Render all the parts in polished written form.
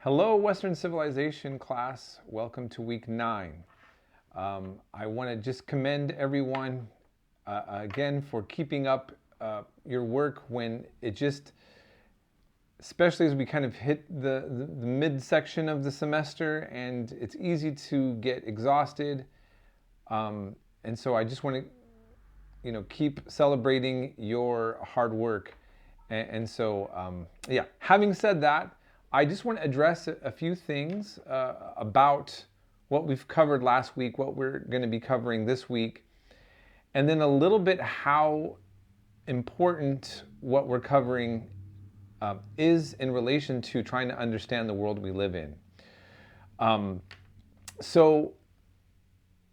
Hello, Western Civilization class. Welcome to week 9. I want to just commend everyone again for keeping up your work when it just, especially as we kind of hit the midsection of the semester and it's easy to get exhausted. And so I just want to, keep celebrating your hard work. And so, having said that, I just want to address a few things about what we've covered last week, what we're going to be covering this week, and then a little bit how important what we're covering is in relation to trying to understand the world we live in. So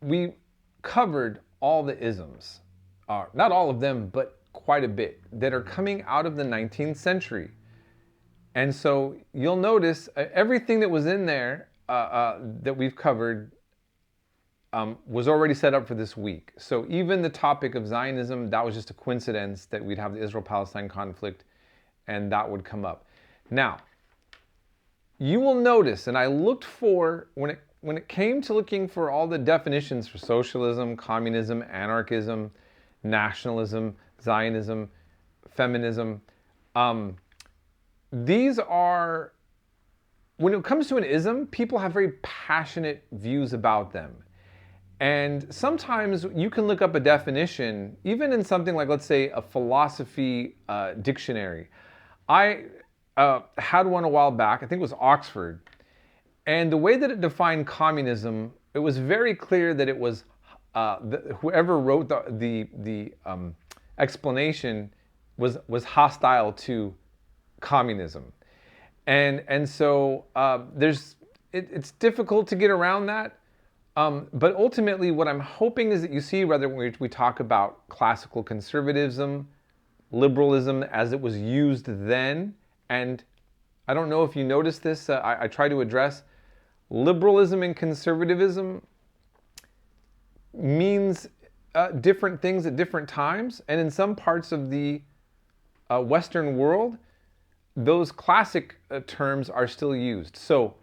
we covered all the isms, not all of them, but quite a bit, that are coming out of the 19th century. And so you'll notice everything that was in there that we've covered was already set up for this week. So even the topic of Zionism, that was just a coincidence that we'd have the Israel-Palestine conflict and that would come up. Now, you will notice, and I looked for, when it came to looking for all the definitions for socialism, communism, anarchism, nationalism, Zionism, feminism, these are, when it comes to an ism, people have very passionate views about them. And sometimes you can look up a definition, even in something like, let's say, a philosophy dictionary. I had one a while back, I think it was Oxford. And the way that it defined communism, it was very clear that it was, whoever wrote the explanation was hostile to communism. And so it's difficult to get around that. But ultimately, what I'm hoping is that you see, whether we talk about classical conservatism, liberalism as it was used then, and I don't know if you noticed this, I try to address liberalism and conservatism means different things at different times, and in some parts of the Western world, those classic terms are still used. So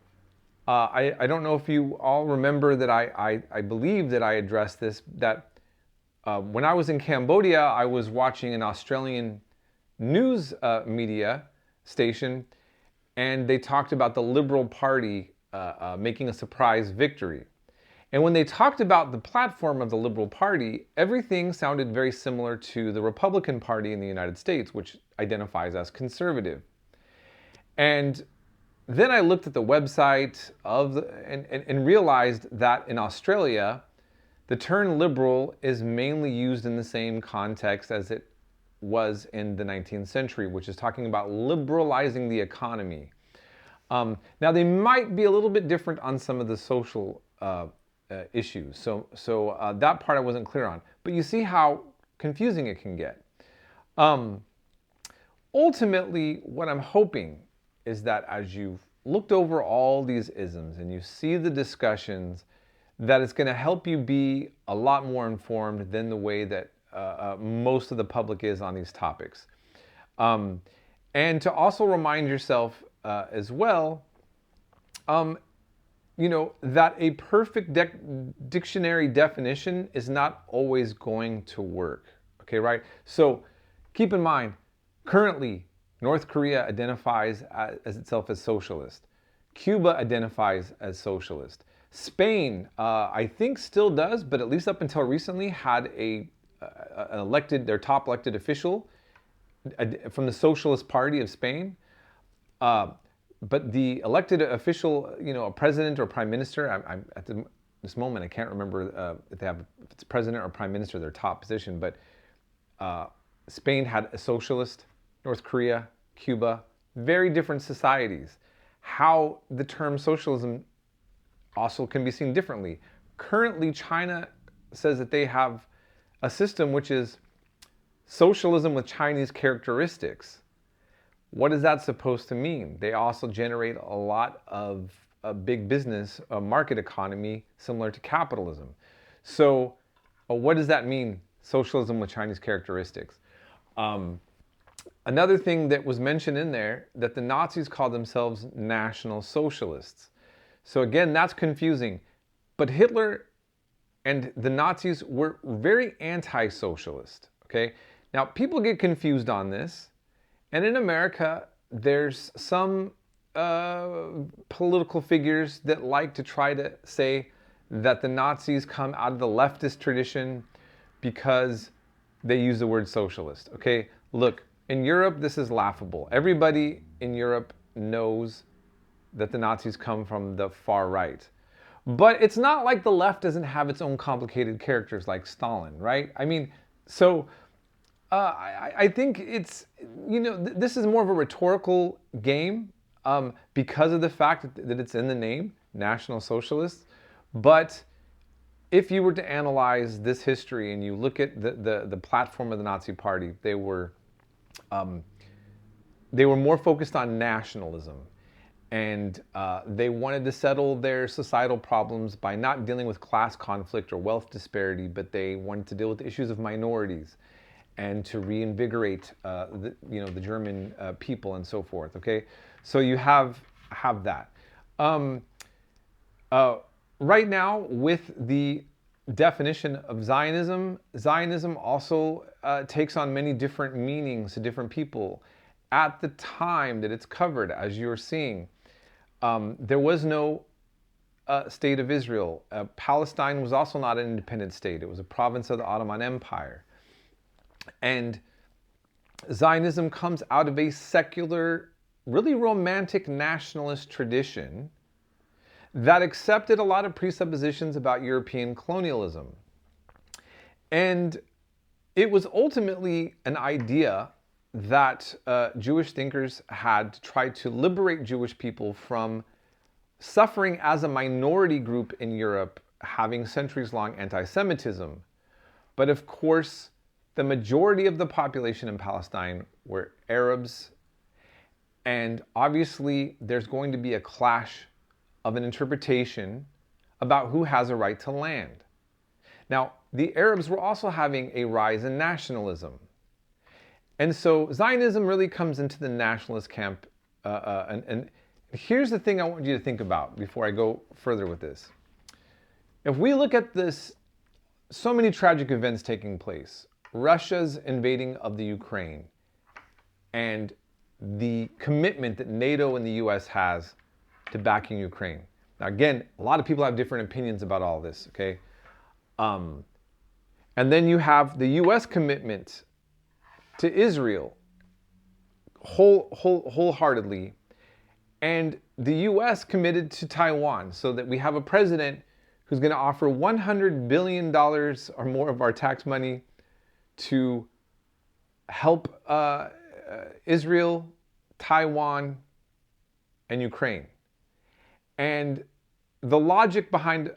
I don't know if you all remember that I believe that I addressed this, that when I was in Cambodia, I was watching an Australian news media station, and they talked about the Liberal Party making a surprise victory. And when they talked about the platform of the Liberal Party, everything sounded very similar to the Republican Party in the United States, which identifies as conservative. And then I looked at the website and realized that in Australia, the term liberal is mainly used in the same context as it was in the 19th century, which is talking about liberalizing the economy. Now, they might be a little bit different on some of the social issues. So that part I wasn't clear on. But you see how confusing it can get. Ultimately, what I'm hoping is that as you've looked over all these isms and you see the discussions, that it's going to help you be a lot more informed than the way that most of the public is on these topics. And to also remind yourself as well, that a perfect dictionary definition is not always going to work. Okay, right? So keep in mind, currently, North Korea identifies as itself as socialist. Cuba identifies as socialist. Spain, I think still does, but at least up until recently had their top elected official from the Socialist Party of Spain. But the elected official, a president or prime minister, at this moment I can't remember if it's president or prime minister, their top position, but Spain had a socialist, North Korea, Cuba, very different societies. How the term socialism also can be seen differently. Currently, China says that they have a system which is socialism with Chinese characteristics. What is that supposed to mean? They also generate a lot of big business, a market economy similar to capitalism. So what does that mean, socialism with Chinese characteristics? Another thing that was mentioned in there, that the Nazis called themselves National Socialists. So again, that's confusing. But Hitler and the Nazis were very anti-socialist, okay? Now, people get confused on this. And in America, there's some political figures that like to try to say that the Nazis come out of the leftist tradition because they use the word socialist, okay? Look, in Europe, this is laughable. Everybody in Europe knows that the Nazis come from the far right. But it's not like the left doesn't have its own complicated characters like Stalin, right? I mean, so I think it's, this is more of a rhetorical game because of the fact that it's in the name, National Socialists. But if you were to analyze this history and you look at the platform of the Nazi Party, they were more focused on nationalism. And they wanted to settle their societal problems by not dealing with class conflict or wealth disparity, but they wanted to deal with the issues of minorities and to reinvigorate the German people and so forth. Okay, so you have that. Right now, with the definition of Zionism, Zionism also takes on many different meanings to different people. At the time that it's covered, as you're seeing, there was no state of Israel. Palestine was also not an independent state. It was a province of the Ottoman Empire. And Zionism comes out of a secular, really romantic nationalist tradition that accepted a lot of presuppositions about European colonialism. And it was ultimately an idea that Jewish thinkers had to try to liberate Jewish people from suffering as a minority group in Europe, having centuries-long anti-Semitism. But of course, the majority of the population in Palestine were Arabs, and obviously there's going to be a clash of an interpretation about who has a right to land. Now, the Arabs were also having a rise in nationalism. And so Zionism really comes into the nationalist camp. And here's the thing I want you to think about before I go further with this. If we look at this, so many tragic events taking place, Russia's invading of the Ukraine, and the commitment that NATO and the US has to backing Ukraine. Now again, a lot of people have different opinions about all this, okay? And then you have the US commitment to Israel wholeheartedly, and the US committed to Taiwan, so that we have a president who's going to offer $100 billion or more of our tax money to help Israel, Taiwan, and Ukraine. And the logic behind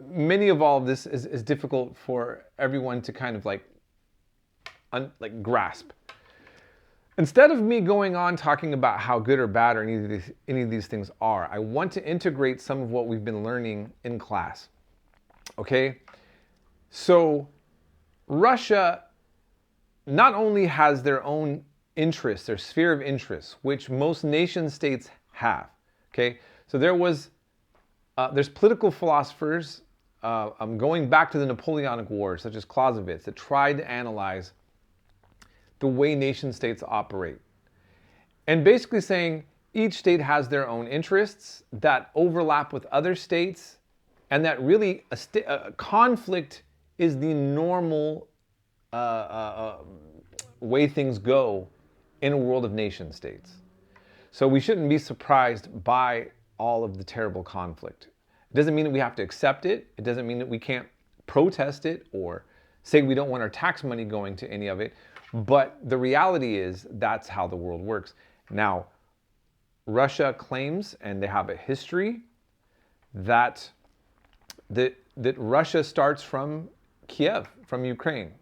many of all of this is difficult for everyone to kind of like grasp. Instead of me going on talking about how good or bad or any of these things are, I want to integrate some of what we've been learning in class. Okay? So Russia not only has their own interests, their sphere of interests, which most nation states have. Okay? So there's political philosophers going back to the Napoleonic Wars, such as Clausewitz, that tried to analyze the way nation states operate. And basically saying each state has their own interests that overlap with other states, and that really a conflict is the normal way things go in a world of nation states. So we shouldn't be surprised by all of the terrible conflict. It doesn't mean that we have to accept it. It doesn't mean that we can't protest it or say we don't want our tax money going to any of it. But the reality is that's how the world works. Now, Russia claims, and they have a history, that Russia starts from Kiev, from Ukraine.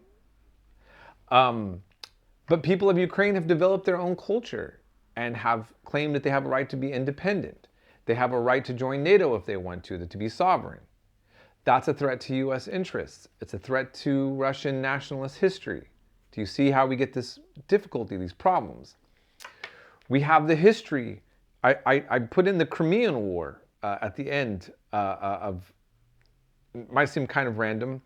But people of Ukraine have developed their own culture and have claimed that they have a right to be independent. They have a right to join NATO if they want to be sovereign. That's a threat to U.S. interests. It's a threat to Russian nationalist history, Do you see how we get this difficulty, these problems? We have the history. I put in the Crimean War at the end of, it might seem kind of random.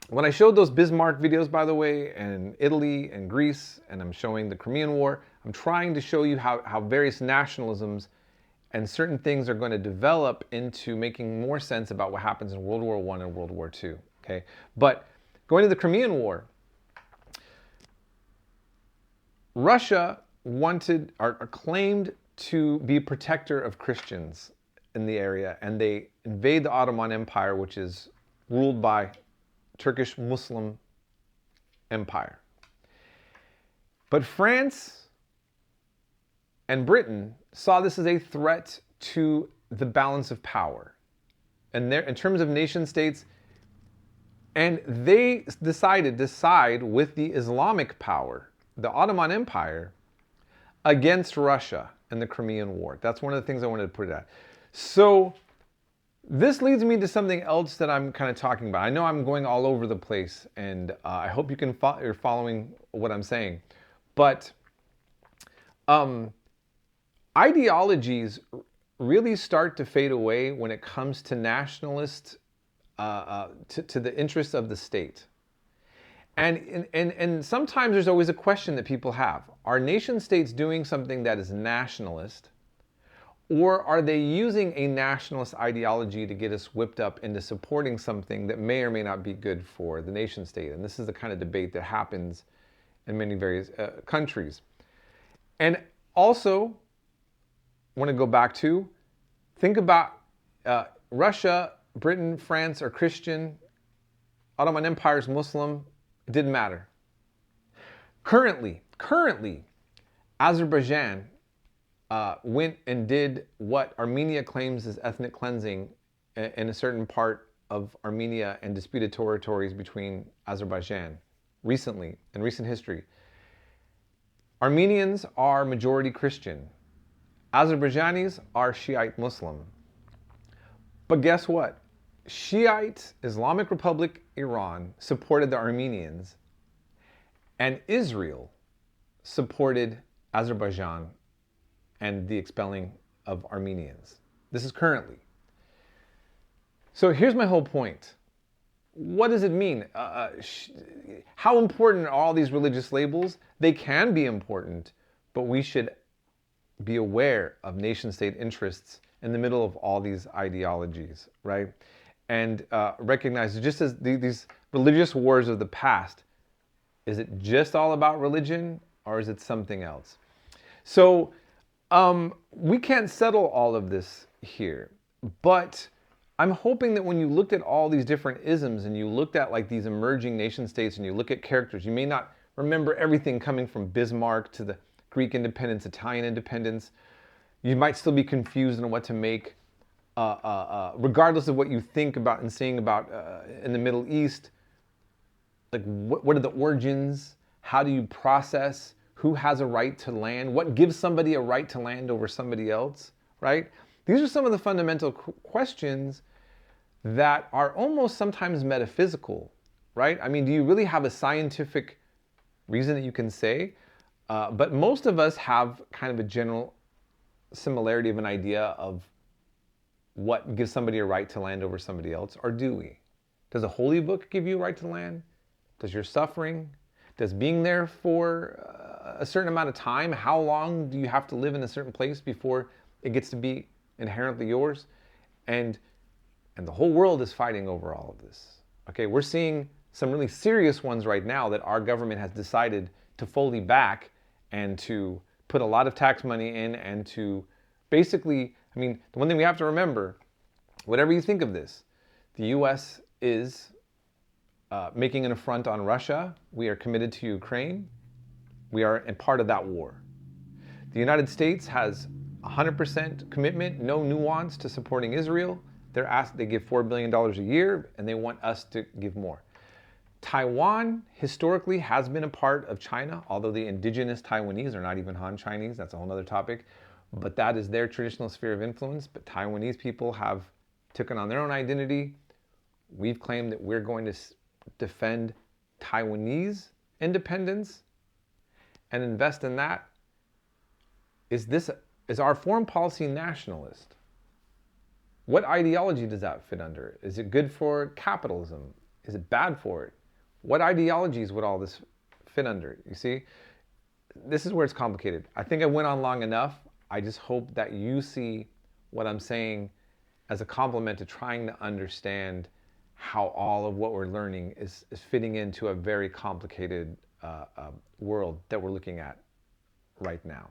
When I showed those Bismarck videos, by the way, and Italy and Greece, and I'm showing the Crimean War, I'm trying to show you how various nationalisms and certain things are going to develop into making more sense about what happens in World War I and World War II. Okay, but going to the Crimean War, Russia wanted or claimed to be a protector of Christians in the area, and they invade the Ottoman Empire, which is ruled by Turkish Muslim Empire. But France and Britain saw this as a threat to the balance of power. And in terms of nation states, and they decided to side with the Islamic power, the Ottoman Empire, against Russia in the Crimean War. That's one of the things I wanted to put at. So this leads me to something else that I'm kind of talking about. I know I'm going all over the place, and I hope you're following what I'm saying. But ideologies really start to fade away when it comes to nationalist, to the interests of the state. And sometimes there's always a question that people have. Are nation states doing something that is nationalist? Or are they using a nationalist ideology to get us whipped up into supporting something that may or may not be good for the nation state? And this is the kind of debate that happens in many various countries. And also, I want to go back to, think about Russia, Britain, France are Christian, Ottoman Empire is Muslim, it didn't matter. Currently, Azerbaijan went and did what Armenia claims is ethnic cleansing in a certain part of Armenia and disputed territories between Azerbaijan recently, in recent history. Armenians are majority Christian. Azerbaijanis are Shiite Muslim. But guess what? Shiite Islamic Republic Iran supported the Armenians, and Israel supported Azerbaijan and the expelling of Armenians. This is currently. So here's my whole point. What does it mean? How important are all these religious labels? They can be important, but we should be aware of nation-state interests in the middle of all these ideologies, right? And recognize, just as these religious wars of the past, is it just all about religion, or is it something else? So we can't settle all of this here, but I'm hoping that when you looked at all these different isms and you looked at like these emerging nation states and you look at characters, you may not remember everything coming from Bismarck to the Greek independence, Italian independence. You might still be confused on what to make, regardless of what you think about and saying about in the Middle East. Like what are the origins? How do you process? Who has a right to land? What gives somebody a right to land over somebody else, right? These are some of the fundamental questions that are almost sometimes metaphysical, right? I mean, do you really have a scientific reason that you can say? But most of us have kind of a general similarity of an idea of what gives somebody a right to land over somebody else, or do we? Does a holy book give you a right to land? Does your suffering? Does being there for a certain amount of time? How long do you have to live in a certain place before it gets to be inherently yours? And the whole world is fighting over all of this. Okay, we're seeing some really serious ones right now that our government has decided to fully back and to put a lot of tax money in and to basically, I mean, the one thing we have to remember, whatever you think of this, the U.S. is making an affront on Russia. We are committed to Ukraine. We are a part of that war. The United States has 100% commitment, no nuance to supporting Israel. They give $4 billion a year, and they want us to give more. Taiwan historically has been a part of China, although the indigenous Taiwanese are not even Han Chinese. That's a whole other topic. But that is their traditional sphere of influence. But Taiwanese people have taken on their own identity. We've claimed that we're going to defend Taiwanese independence and invest in that? Is our foreign policy nationalist? What ideology does that fit under? Is it good for capitalism? Is it bad for it? What ideologies would all this fit under? You see, this is where it's complicated. I think I went on long enough. I just hope that you see what I'm saying as a complement to trying to understand how all of what we're learning is fitting into a very complicated world that we're looking at right now.